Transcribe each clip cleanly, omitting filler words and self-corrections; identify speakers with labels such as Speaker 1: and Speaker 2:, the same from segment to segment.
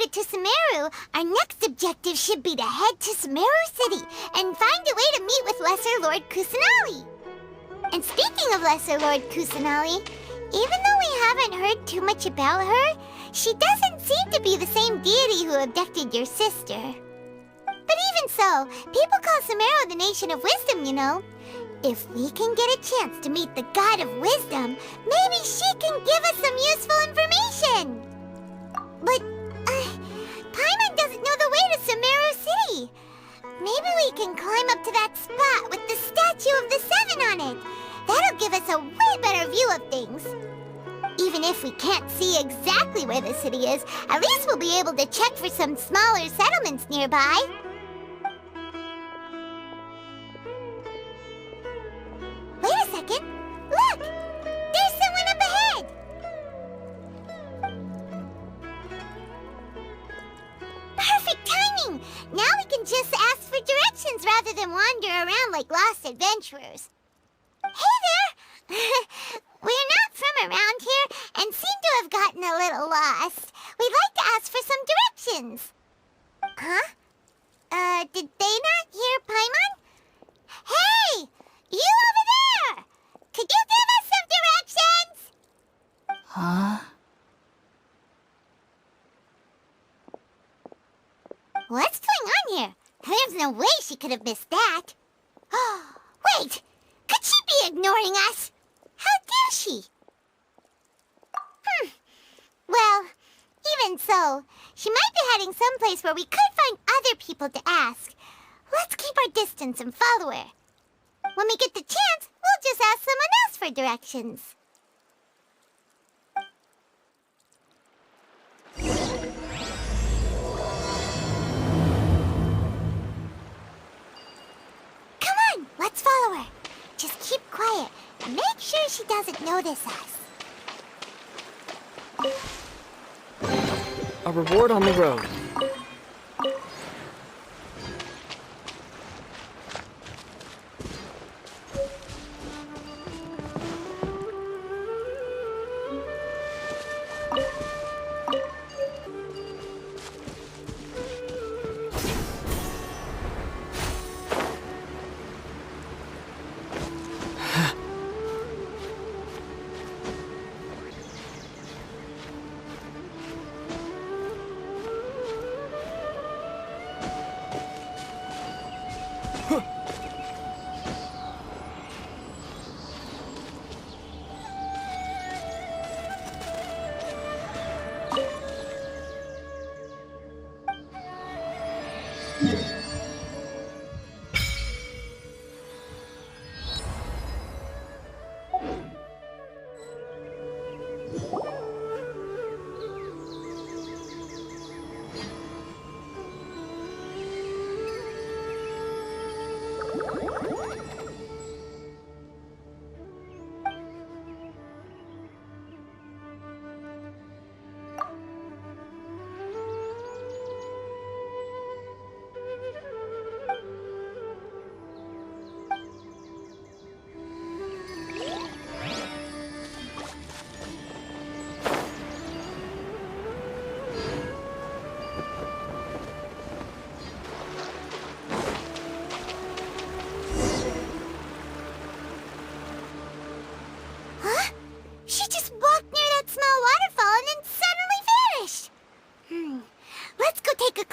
Speaker 1: it to Sumeru, our next objective should be to head to Sumeru City and find a way to meet with Lesser Lord Kusanali. And speaking of Lesser Lord Kusanali, even though we haven't heard too much about her, she doesn't seem to be the same deity who abducted your sister. But even so, people call Sumeru the Nation of Wisdom, you know. If we can get a chance to meet the God of Wisdom, maybe she can give us some useful information. But, Paimon doesn't know the way to Sumeru City. Maybe we can climb up to that spot with the statue of the Seven on it. That'll give us a way better view of things. Even if we can't see exactly where the city is, at least we'll be able to check for some smaller settlements nearby. Wait a second. Look! There's someone up ahead! Perfect timing! Now we can just ask for directions rather than wander around like lost adventurers. Hey there! We're not from around here and seem to have gotten a little lost. We'd like to ask for some directions. Huh? Did they not hear Paimon? Hey! You over there! Could you give us some directions?
Speaker 2: Huh?
Speaker 1: What's going on here? There's no way she could have missed that. Oh, wait! Could she be ignoring us? How dare she? Well, even so, she might be heading someplace where we could find other people to ask. Let's keep our distance and follow her. When we get the chance, we'll just ask someone else for directions. Come on, let's follow her. Just keep quiet and make sure she doesn't notice us.
Speaker 3: A reward on the road.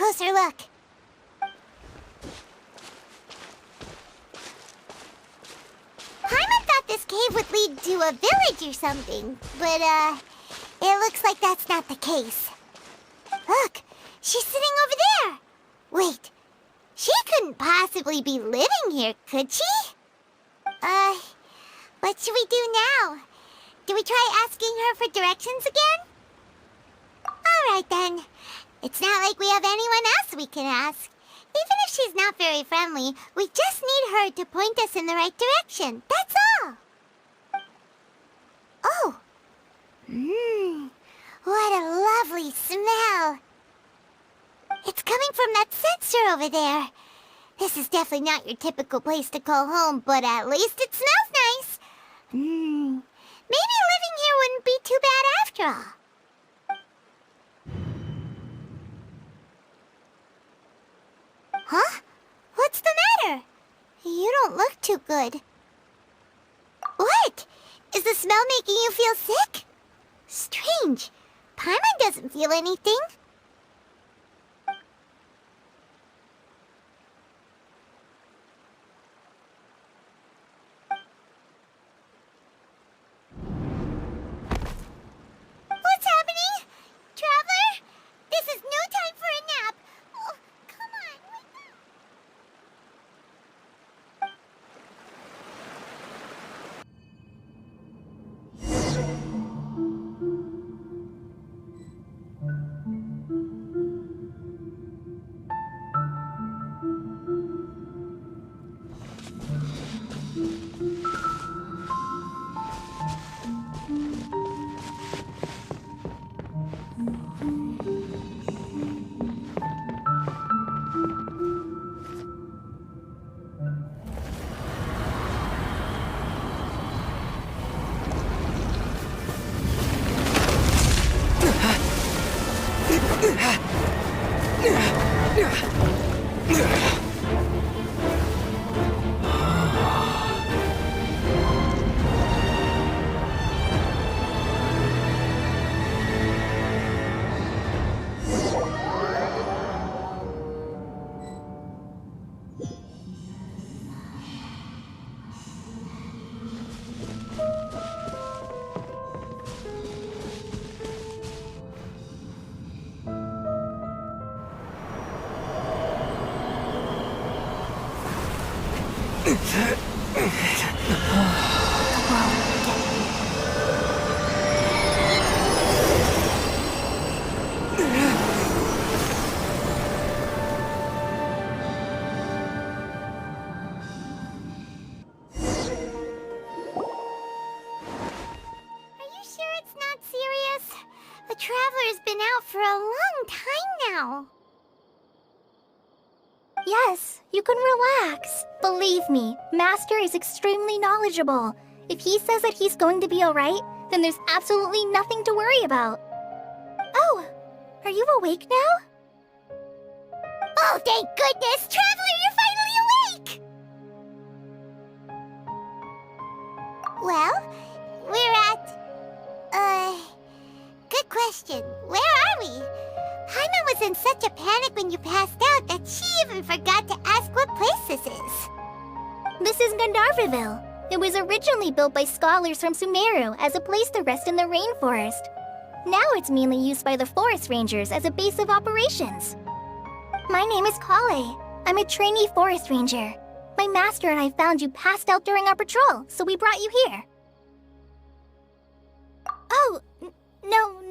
Speaker 1: closer look. Paimon thought this cave would lead to a village or something, but, it looks like that's not the case. Look, she's sitting over there. Wait, she couldn't possibly be living here, could she? What should we do now? Do we try asking her for directions again? All right, then. It's not like we have anyone else we can ask. Even if she's not very friendly, we just need her to point us in the right direction. That's all. Oh. What a lovely smell. It's coming from that sensor over there. This is definitely not your typical place to call home, but at least it smells nice. Maybe living here wouldn't be too bad after all. too good. What? Is the smell making you feel sick? Strange. Paimon doesn't feel anything. What's happening? Traveler? This is no time for a nap. Oh, come on, wake up. The Traveler's been out for a long time now.
Speaker 3: Yes, you can relax. Believe me, Master is extremely knowledgeable. If he says that he's going to be alright, then there's absolutely nothing to worry about. Oh, are you awake now?
Speaker 1: Oh, thank goodness! Traveler, you're finally awake! Well, we're at... Good question. Where are we? Paimon was in such a panic when you passed out that she even forgot to ask what place this is.
Speaker 3: This is Gandharvaville. It was originally built by scholars from Sumeru as a place to rest in the rainforest. Now it's mainly used by the forest rangers as a base of operations. My name is Kale. I'm a trainee forest ranger. My master and I found you passed out during our patrol, so we brought you here. Oh,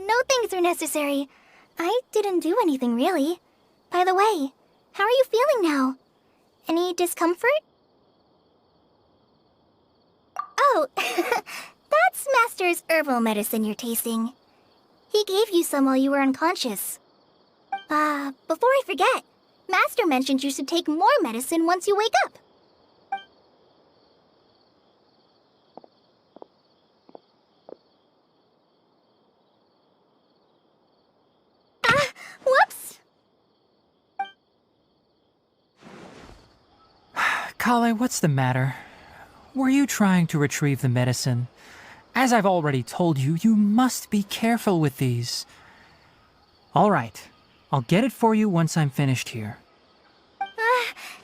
Speaker 3: no things are necessary. I didn't do anything, really. By the way, how are you feeling now? Any discomfort? Oh, that's Master's herbal medicine you're tasting. He gave you some while you were unconscious. Before I forget, Master mentioned you should take more medicine once you wake up. Whoops!
Speaker 4: Kale, what's the matter? Were you trying to retrieve the medicine? As I've already told you, you must be careful with these. All right, I'll get it for you once I'm finished here.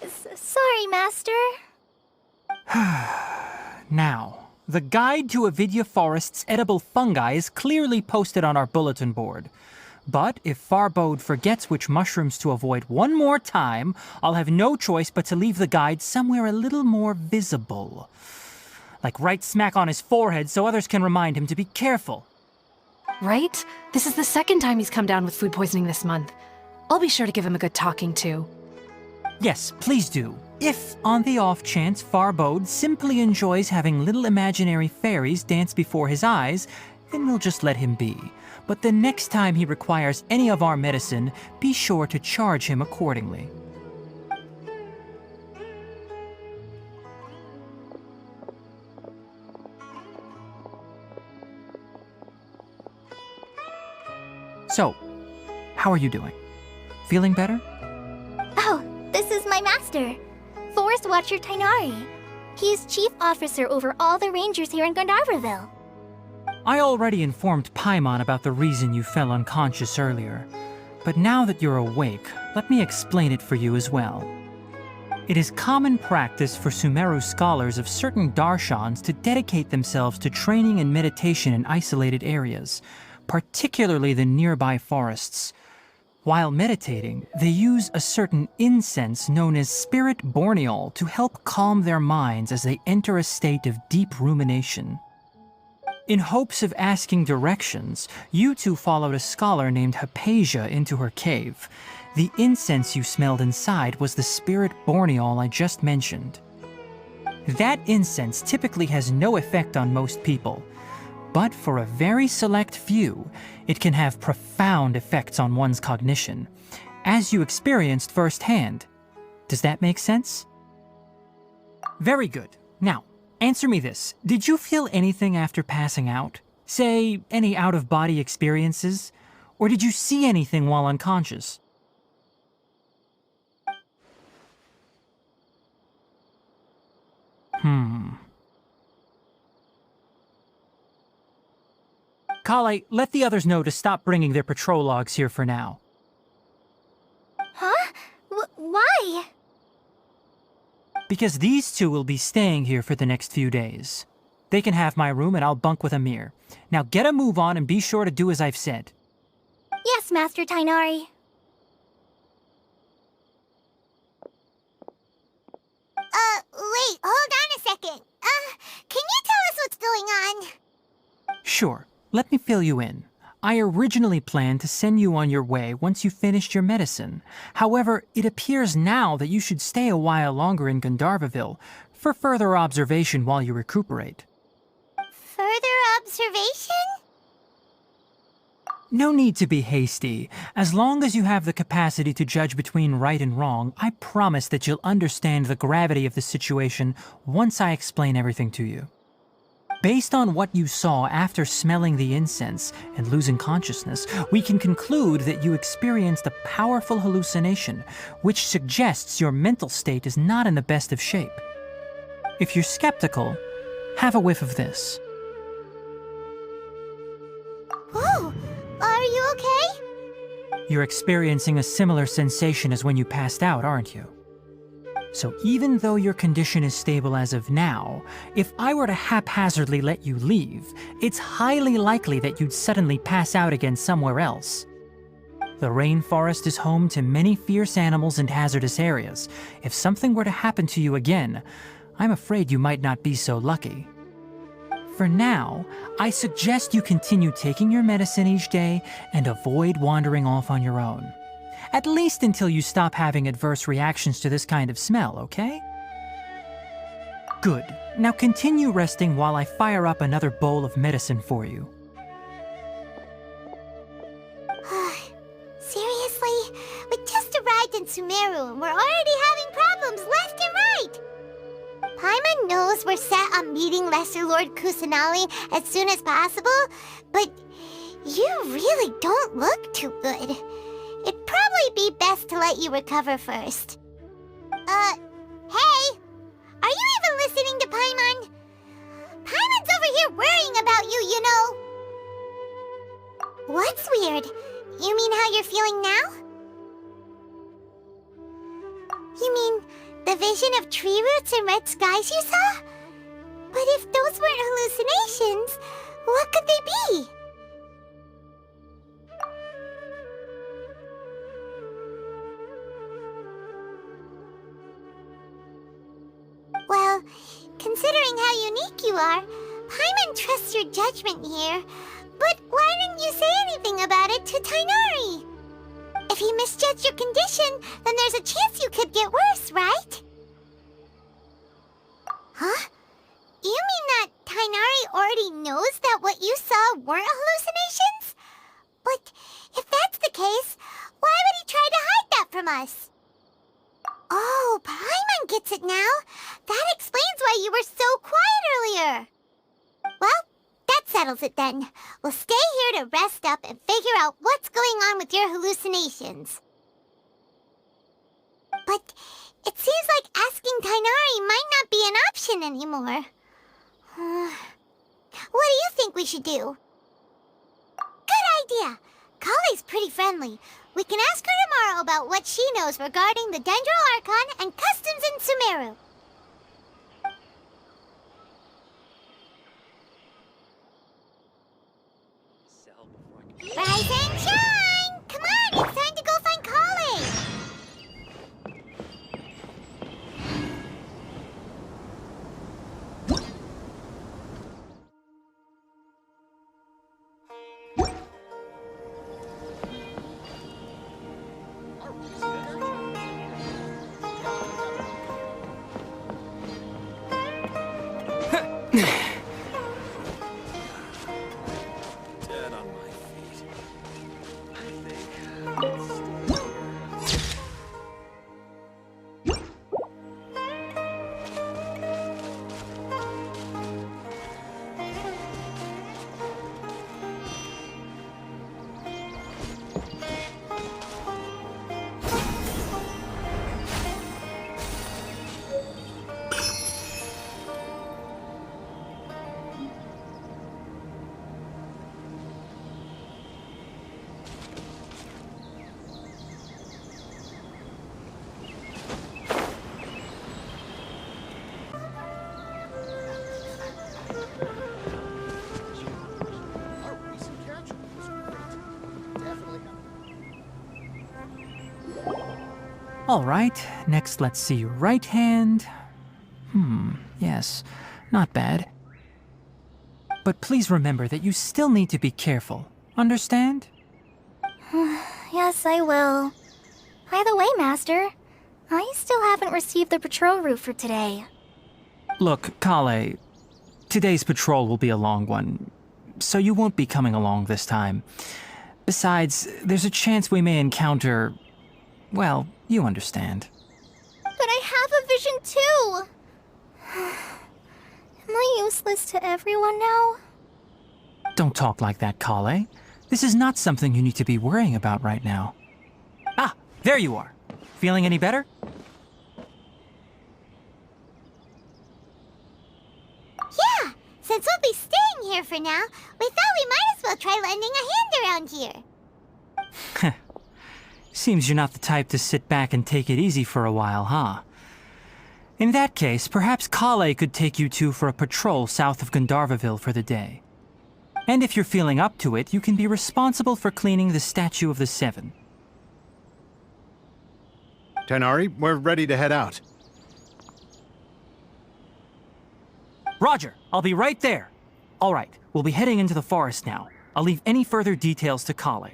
Speaker 3: Sorry, Master.
Speaker 4: Now, the guide to Avidya Forest's edible fungi is clearly posted on our bulletin board. But if Farbode forgets which mushrooms to avoid one more time, I'll have no choice but to leave the guide somewhere a little more visible. Like right smack on his forehead so others can remind him to be careful.
Speaker 2: Right? This is the second time he's come down with food poisoning this month. I'll be sure to give him a good talking to.
Speaker 4: Yes, please do. If, on the off chance, Farbode simply enjoys having little imaginary fairies dance before his eyes, then we'll just let him be. But the next time he requires any of our medicine, be sure to charge him accordingly. So, how are you doing? Feeling better?
Speaker 3: Oh, this is my master, Forest Watcher Tainari. He is chief officer over all the rangers here in Gandharvaville.
Speaker 4: I already informed Paimon about the reason you fell unconscious earlier. But now that you're awake, let me explain it for you as well. It is common practice for Sumeru scholars of certain darshans to dedicate themselves to training and meditation in isolated areas, particularly the nearby forests. While meditating, they use a certain incense known as spirit borneol to help calm their minds as they enter a state of deep rumination. In hopes of asking directions, you two followed a scholar named Hypatia into her cave. The incense you smelled inside was the spirit borneol I just mentioned. That incense typically has no effect on most people, but for a very select few, it can have profound effects on one's cognition, as you experienced firsthand. Does that make sense? Very good. Now, answer me this. Did you feel anything after passing out? Say, any out-of-body experiences? Or did you see anything while unconscious? Kale, let the others know to stop bringing their patrol logs here for now.
Speaker 3: Huh? Why?
Speaker 4: Because these two will be staying here for the next few days. They can have my room and I'll bunk with Amir. Now get a move on and be sure to do as I've said.
Speaker 3: Yes, Master Tainari.
Speaker 1: Wait, hold on a second. Can you tell us what's going on?
Speaker 4: Sure, let me fill you in. I originally planned to send you on your way once you finished your medicine. However, it appears now that you should stay a while longer in Gandharvaville for further observation while you recuperate.
Speaker 1: Further observation?
Speaker 4: No need to be hasty. As long as you have the capacity to judge between right and wrong, I promise that you'll understand the gravity of the situation once I explain everything to you. Based on what you saw after smelling the incense and losing consciousness, we can conclude that you experienced a powerful hallucination, which suggests your mental state is not in the best of shape. If you're skeptical, have a whiff of this.
Speaker 1: Whoa, are you okay?
Speaker 4: You're experiencing a similar sensation as when you passed out, aren't you? So even though your condition is stable as of now, if I were to haphazardly let you leave, it's highly likely that you'd suddenly pass out again somewhere else. The rainforest is home to many fierce animals and hazardous areas. If something were to happen to you again, I'm afraid you might not be so lucky. For now, I suggest you continue taking your medicine each day and avoid wandering off on your own. At least until you stop having adverse reactions to this kind of smell, okay? Good. Now continue resting while I fire up another bowl of medicine for you.
Speaker 1: Seriously? We just arrived in Sumeru and we're already having problems left and right! Paimon knows we're set on meeting Lesser Lord Kusanali as soon as possible, but you really don't look too good. It'd probably be best to let you recover first. Hey! Are you even listening to Paimon? Paimon's over here worrying about you, you know! What's weird? You mean how you're feeling now? You mean the vision of tree roots and red skies you saw? But if those weren't hallucinations, what could they be? Well, considering how unique you are, Paimon trusts your judgment here. But why didn't you say anything about it to Tainari? If he misjudged your condition, then there's a chance you could get worse, right? Huh? You mean that Tainari already knows that what you saw weren't hallucinations? But if that's the case, why would he try to hide that from us? Oh, Paimon gets it now. That explains why you were so quiet earlier. Well, that settles it then. We'll stay here to rest up and figure out what's going on with your hallucinations. But it seems like asking Tainari might not be an option seven anymore. What do you think we should do? Good idea! Kale's pretty friendly. We can ask her tomorrow about what she knows regarding the Dendro Archon and customs in Sumeru. Rise and shine! Come on, it's time to go find Kale!
Speaker 5: Dead on my feet. I think.
Speaker 6: Our recent catch was great. Definitely.
Speaker 4: All right, next let's see your right hand. Yes, not bad. But please remember that you still need to be careful. Understand?
Speaker 3: Yes, I will. By the way, Master, I still haven't received the patrol route for today.
Speaker 4: Look, Kale, today's patrol will be a long one, so you won't be coming along this time. Besides, there's a chance we may encounter... well, you understand.
Speaker 3: But I have a vision too! Am I useless to everyone now?
Speaker 4: Don't talk like that, Kale. This is not something you need to be worrying about right now. Ah, there you are. Feeling any better?
Speaker 1: Yeah, since we'll be staying here for now, we thought we might as well try lending a hand around here.
Speaker 4: Seems you're not the type to sit back and take it easy for a while, huh? In that case, perhaps Kale could take you two for a patrol south of Gandharvaville for the day. And if you're feeling up to it, you can be responsible for cleaning the Statue of the Seven.
Speaker 6: Tighnari, we're ready to head out.
Speaker 4: Roger, I'll be right there. All right, we'll be heading into the forest now. I'll leave any further details to Kale.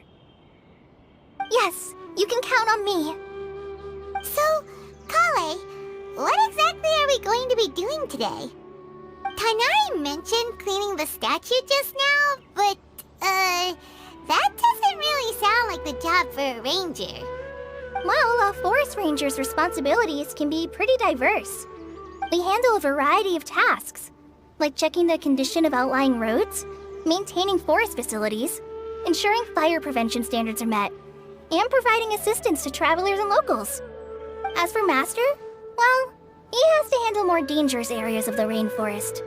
Speaker 3: Yes, you can count on me.
Speaker 1: So, Kale, what exactly are we going to be doing today? Tighnari mentioned cleaning the statue just now, but, that doesn't really sound like the job for a ranger.
Speaker 3: Well, a forest ranger's responsibilities can be pretty diverse. They handle a variety of tasks, like checking the condition of outlying roads, maintaining forest facilities, ensuring fire prevention standards are met, and providing assistance to travelers and locals. As for Master, well, he has to handle more dangerous areas of the rainforest.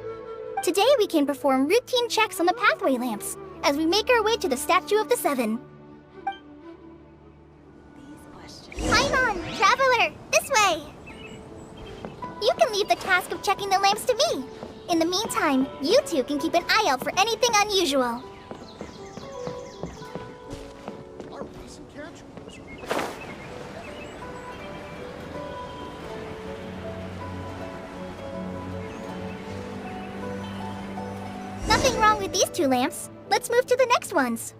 Speaker 3: Today we can perform routine checks on the pathway lamps as we make our way to the Statue of the Seven. Paimon, traveler, this way! You can leave the task of checking the lamps to me. In the meantime, you two can keep an eye out for anything unusual.
Speaker 6: Our recent catch was great.
Speaker 3: Nothing wrong with these two lamps. Let's move to the next ones.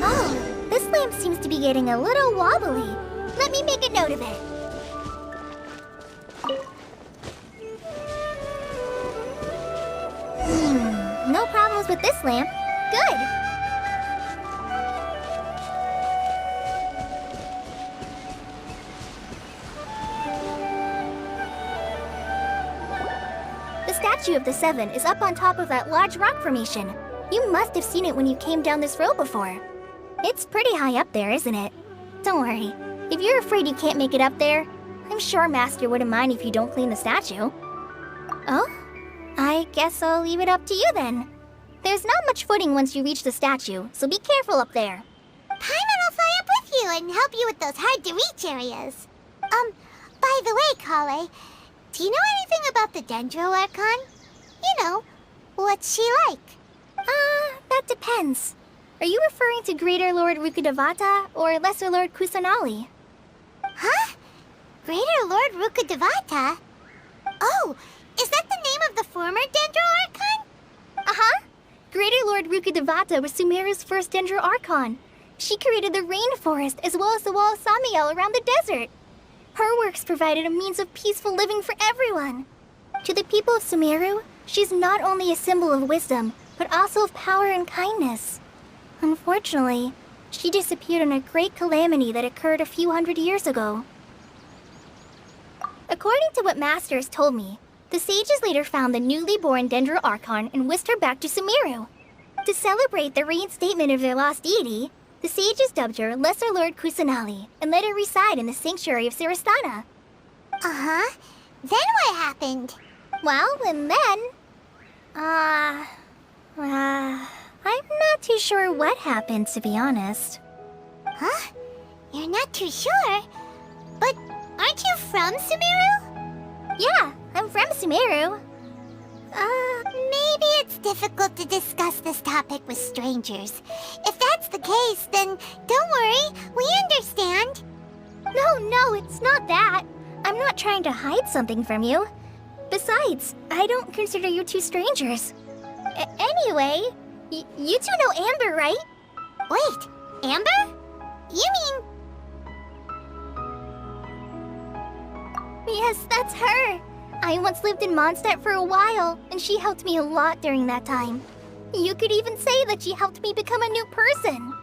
Speaker 3: Oh, this lamp seems to be getting a little wobbly. Let me make a note of it. No problems with this lamp. Good. The Statue of the Seven is up on top of that large rock formation. You must have seen it when you came down this road before. It's pretty high up there, isn't it? Don't worry, If you're afraid you can't make it up there, I'm sure Master wouldn't mind if you don't clean the statue. Oh? I guess I'll leave it up to you then. There's not much footing once you reach the statue, so be careful up there.
Speaker 1: Paimon will fly up with you and help you with those hard-to-reach areas. By the way, Kale, do you know anything about the Dendro Archon? You know, what's she like?
Speaker 3: That depends. Are you referring to Greater Lord Rukkhadevata or Lesser Lord Kusanali?
Speaker 1: Huh? Greater Lord Rukkhadevata? Oh, is that the name of the former Dendro Archon?
Speaker 3: Uh-huh. Greater Lord Rukkhadevata was Sumeru's first Dendro Archon. She created the rainforest as well as the wall of Samiel around the desert. Her works provided a means of peaceful living for everyone. To the people of Sumeru, she's not only a symbol of wisdom, but also of power and kindness. Unfortunately, she disappeared in a great calamity that occurred a few hundred years ago. According to what Masters told me, the sages later found the newly born Dendro Archon and whisked her back to Sumeru. To celebrate the reinstatement of their lost deity, the sages dubbed her Lesser Lord Kusanali and let her reside in the sanctuary of Siristana.
Speaker 1: Uh-huh. Then what happened?
Speaker 3: Well, and then... I'm not too sure what happened, to be honest.
Speaker 1: Huh? You're not too sure? But aren't you from Sumeru?
Speaker 3: Yeah, I'm from Sumeru.
Speaker 1: Maybe it's difficult to discuss this topic with strangers. If that's the case, then don't worry, we understand.
Speaker 3: No, it's not that. I'm not trying to hide something from you. Besides, I don't consider you two strangers. Anyway, you two know Amber, right?
Speaker 1: Wait, Amber? You mean...
Speaker 3: Yes, that's her. I once lived in Mondstadt for a while, and she helped me a lot during that time. You could even say that she helped me become a new person.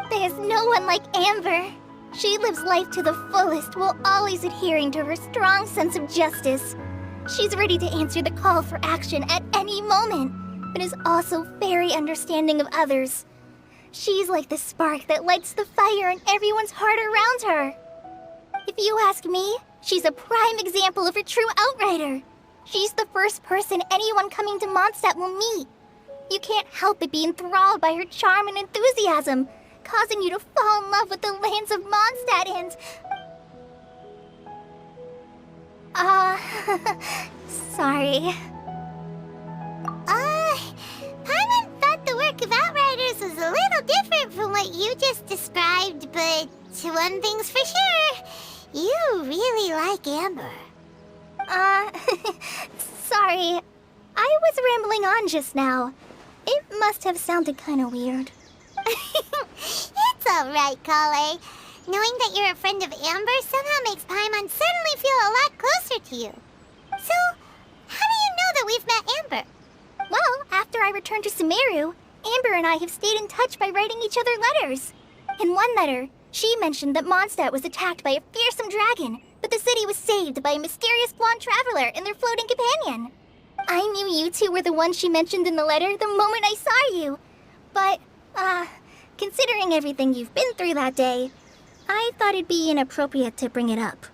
Speaker 3: There's no one like Amber. She lives life to the fullest while always adhering to her strong sense of justice. She's ready to answer the call for action at any moment, but is also very understanding of others. She's like the spark that lights the fire in everyone's heart around her. If you ask me, she's a prime example of a true outrider. She's the first person anyone coming to Mondstadt will meet. You can't help but be enthralled by her charm and enthusiasm, causing you to fall in love with the lands of Mondstadt and... sorry.
Speaker 1: Paimon thought the work of Outriders was a little different from what you just described, but one thing's for sure, you really like Amber.
Speaker 3: Sorry. I was rambling on just now. It must have sounded kinda weird.
Speaker 1: It's alright, Kale. Knowing that you're a friend of Amber somehow makes Paimon suddenly feel a lot closer to you. So, how do you know that we've met Amber?
Speaker 3: Well, after I returned to Sumeru, Amber and I have stayed in touch by writing each other letters. In one letter, she mentioned that Mondstadt was attacked by a fearsome dragon, but the city was saved by a mysterious blonde traveler and their floating companion. I knew you two were the ones she mentioned in the letter the moment I saw you. But, considering everything you've been through that day, I thought it'd be inappropriate to bring it up.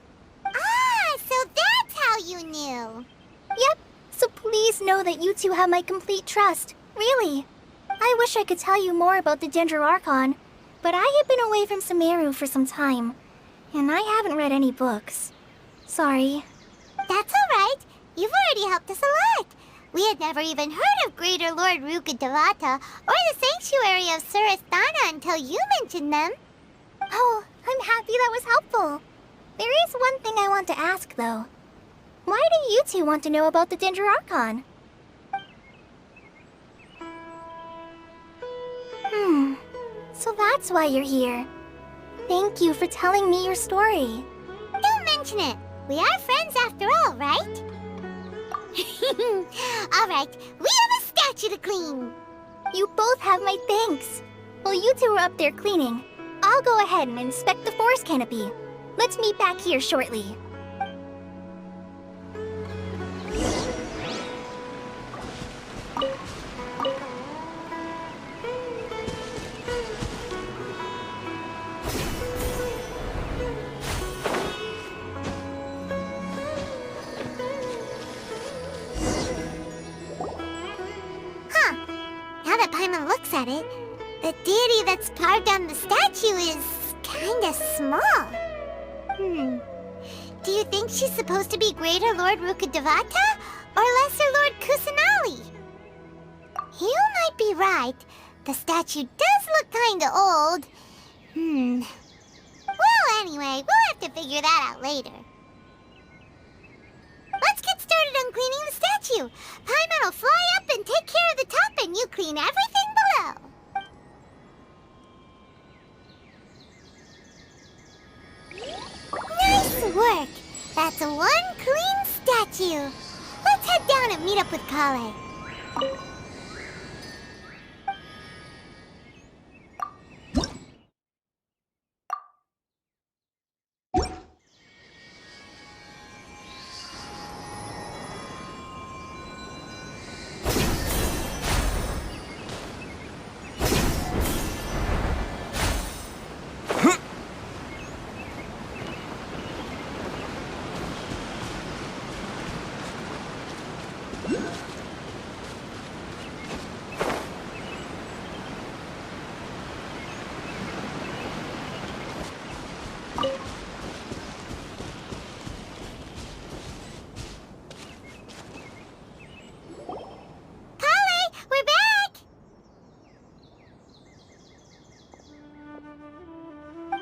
Speaker 1: Ah, so that's how you knew.
Speaker 3: Yep, so please know that you two have my complete trust. Really. I wish I could tell you more about the Dendro Archon, but I have been away from Sumeru for some time, and I haven't read any books. Sorry.
Speaker 1: That's alright. You've already helped us a lot. We had never even heard of Greater Lord Rukkhadevata or the Sanctuary of Surasthana until you mentioned them.
Speaker 3: Oh, I'm happy that was helpful. There is one thing I want to ask, though. Why do you two want to know about the Dendro Archon? So that's why you're here. Thank you for telling me your story.
Speaker 1: Don't mention it. We are friends after all, right? Alright, we have a statue to clean.
Speaker 3: You both have my thanks. While you two are up there cleaning, I'll go ahead and inspect the forest canopy. Let's meet back here shortly.
Speaker 1: looks at it, the deity that's carved on the statue is kinda small. Do you think she's supposed to be Greater Lord Rukkhadevata or Lesser Lord Kusanali? You might be right. The statue does look kinda old. Well, anyway, we'll have to figure that out later. Let's get started on cleaning the statue. Paimon will fly up and take care of the top, and you clean everything below. Nice work! That's one clean statue. Let's head down and meet up with Kale.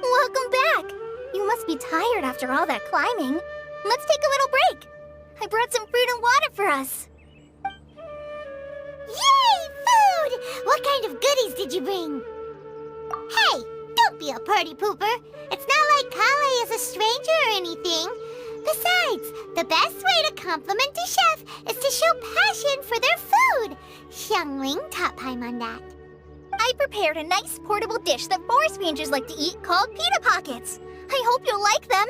Speaker 3: Welcome back! You must be tired after all that climbing. Let's take a little break. I brought some fruit and water for us.
Speaker 1: Yay, food! What kind of goodies did you bring? Hey, don't be a party pooper. It's not like Kale is a stranger or anything. Besides, the best way to compliment a chef is to show passion for their food. Xiangling taught Paimon that.
Speaker 3: I prepared a nice portable dish that forest rangers like to eat called pita pockets. I hope you'll like them.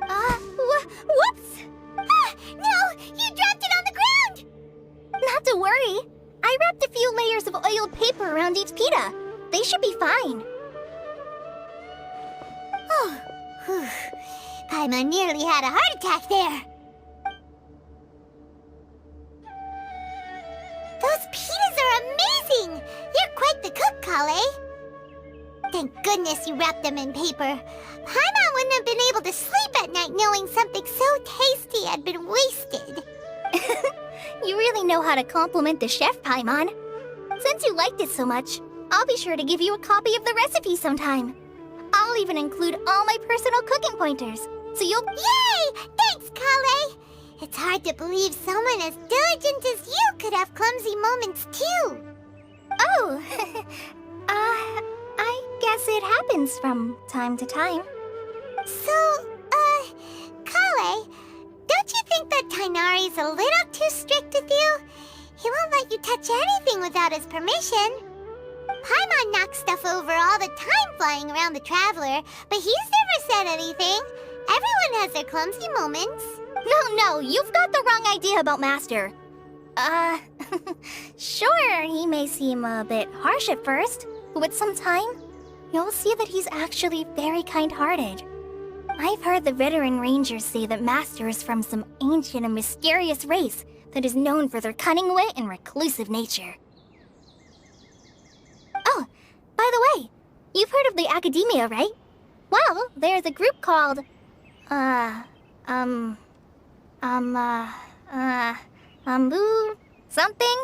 Speaker 3: Whoops!
Speaker 1: Ah, no! You dropped it on the ground!
Speaker 3: Not to worry. I wrapped a few layers of oiled paper around each pita. They should be fine.
Speaker 1: Oh, whew. Paimon nearly had a heart attack there. Those pitas are amazing! You're quite the cook, Kale. Thank goodness you wrapped them in paper. Paimon wouldn't have been able to sleep at night knowing something so tasty had been wasted.
Speaker 3: You really know how to compliment the chef, Paimon. Since you liked it so much, I'll be sure to give you a copy of the recipe sometime. I'll even include all my personal cooking pointers, so you'll...
Speaker 1: Yay! Thanks, Kale! It's hard to believe someone as diligent as you could have clumsy moments, too.
Speaker 3: Oh, I guess it happens from time to time.
Speaker 1: So, Kale, don't you think that Tainari's a little too strict with you? He won't let you touch anything without his permission. Paimon knocks stuff over all the time flying around the Traveler, but he's never said anything. Everyone has their clumsy moments.
Speaker 3: No, you've got the wrong idea about Master. Sure, he may seem a bit harsh at first, but with some time, you'll see that he's actually very kind-hearted. I've heard the veteran rangers say that Master is from some ancient and mysterious race that is known for their cunning wit and reclusive nature. Oh, by the way, you've heard of the Academia, right? Well, there's a group called... something?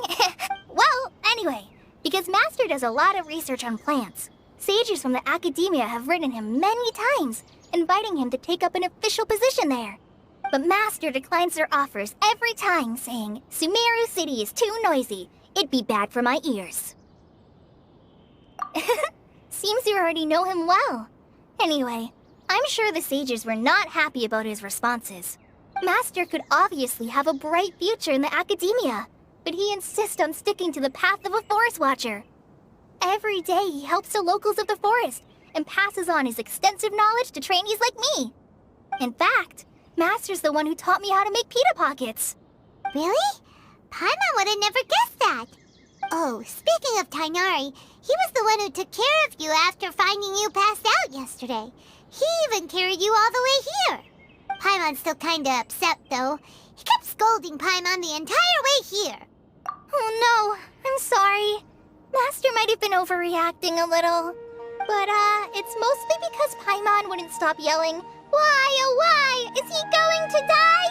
Speaker 3: Well, anyway, because Master does a lot of research on plants, sages from the Academia have written him many times, inviting him to take up an official position there. But Master declines their offers every time, saying, Sumeru City is too noisy. It'd be bad for my ears. Seems you already know him well. Anyway, I'm sure the sages were not happy about his responses. Master could obviously have a bright future in the Academia, but he insists on sticking to the path of a forest watcher. Every day he helps the locals of the forest and passes on his extensive knowledge to trainees like me. In fact, Master's the one who taught me how to make pita pockets.
Speaker 1: Really? Paimon would have never guessed that. Oh, speaking of Tainari, he was the one who took care of you after finding you passed out yesterday. He even carried you all the way here. Paimon's still kinda upset, though. He kept scolding Paimon the entire way here.
Speaker 3: Oh no, I'm sorry. Master might have been overreacting a little. But, it's mostly because Paimon wouldn't stop yelling, "Why, oh why? Is he going to die?"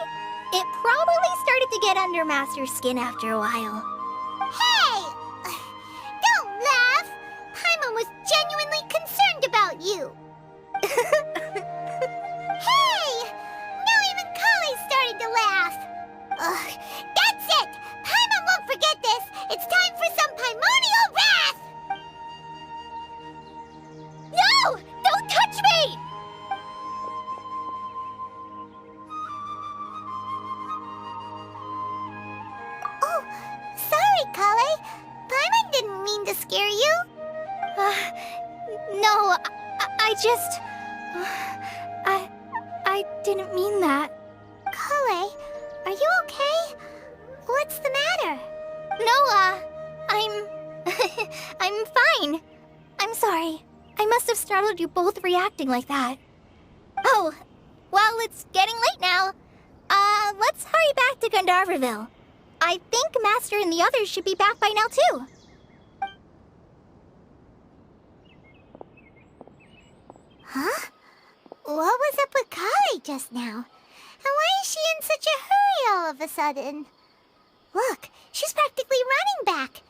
Speaker 3: It probably started to get under Master's skin after a while.
Speaker 1: Hey! Don't laugh! Paimon was genuinely concerned about you. Hey! Now even Kale started to laugh. Ugh, that's it! Paimon won't forget this! It's time for some Paimonial wrath!
Speaker 3: No! Don't touch me!
Speaker 1: Oh, sorry, Kale. Paimon didn't mean to scare you.
Speaker 3: No, I just... I didn't mean that.
Speaker 1: Kale, are you okay? What's the matter?
Speaker 3: No, I'm... I'm fine. I'm sorry. I must have startled you both reacting like that. Oh, well, it's getting late now. Let's hurry back to Gandharville. I think Master and the others should be back by now, too.
Speaker 1: Huh? What was up with Kale just now? And why is she in such a hurry all of a sudden? Look, she's practically running back.